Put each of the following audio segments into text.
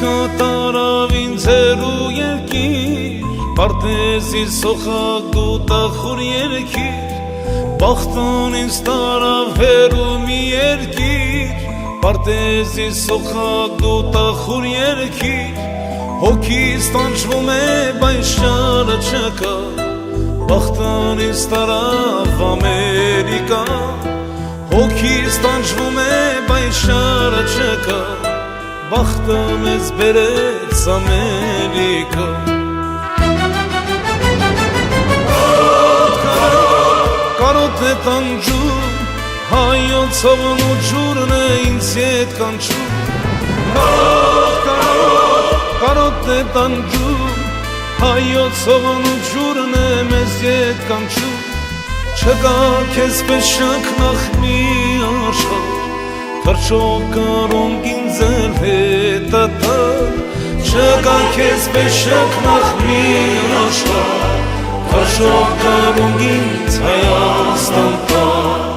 կատարավ ինձ հեռու երկիր, պարտեզի սոխագու տախուր երկիր, բախտն ինձ տարավ հեռու մի երկիր, պարտեզի սոխագու տախուր երկիր, հոգիս տանջվում է բայց շարը չկա, բախտն ինձ տարավ Ամերիկա, հոգիս տանջվում է բայց շարը չկա, բախտը մեզ բերեց Ամերիկա։ Կարոտ է տանջում, հայոց հողն ու ջուրն է ինձ ետ կանչում, կարոտ է տանջում, հայոց հողն ու ջուրն է մեզ ետ կանչում, չկա քեզ պես շաքնախ մի աշխարհ, թռչող կարոնք ինձ էլ հետատար, չկա քեզ պես շաքնախ մի աշխարհ, թռչող կարոնք ինձ Հայաստան տար։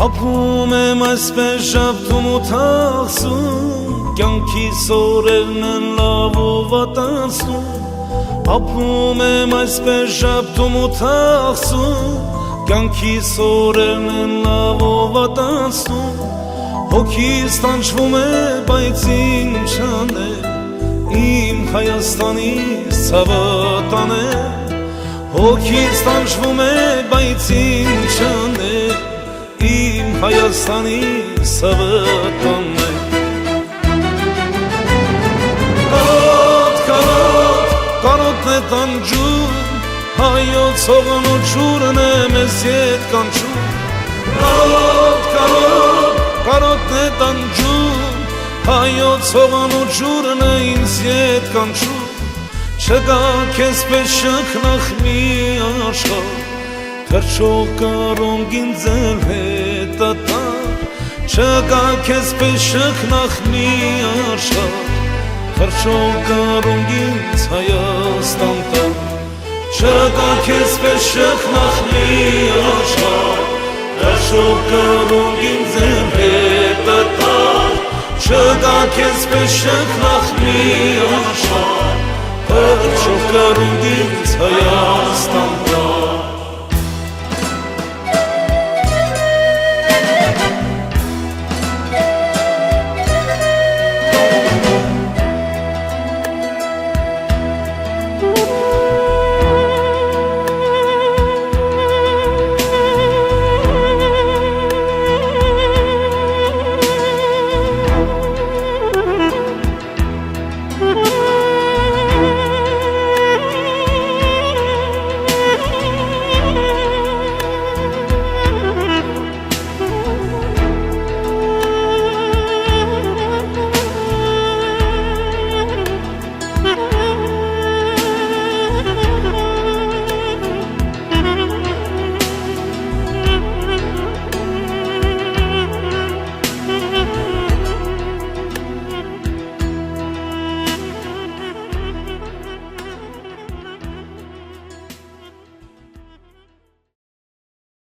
Ապրում եմ այսպես շաբթում ու թախսում, կյանքիս օրերն են լավ ու վատացնում, ապրում եմ այսպես շաբթում ու թախսում, կյանքիս օրերն են լավ ու վատացնում, հոգիս տանջվում է բայց ինչ անել, իմ Հայաստանից ցավը տանել, հոգիս տանջվում է բայց ինչ անել, իմ Հայաստանի սավտան է։ Կարոտ է տանջում, հայոց հողն ու ջուրն է մեզ ետ կանչում, կարոտ է տանջում, հայոց հողն ու ջուրն է ինձ ետ կանչում, չկա քեզ պես շաքնախ մի աշխարհ, թռչող կարոնք ինձ էլ հետատար, չկա քեզ պես շաքնախ մի աշխարհ, թռչող կարոնք ինձ Հայաստան տար, չկա քեզ պես շաքնախ մի աշխարհ, թռչող կարոնք ինձ էլ հետատար, չկա քեզ պես շաքնախ մի աշխարհ, թռչող կարոնք ինձ Հայաստան տար։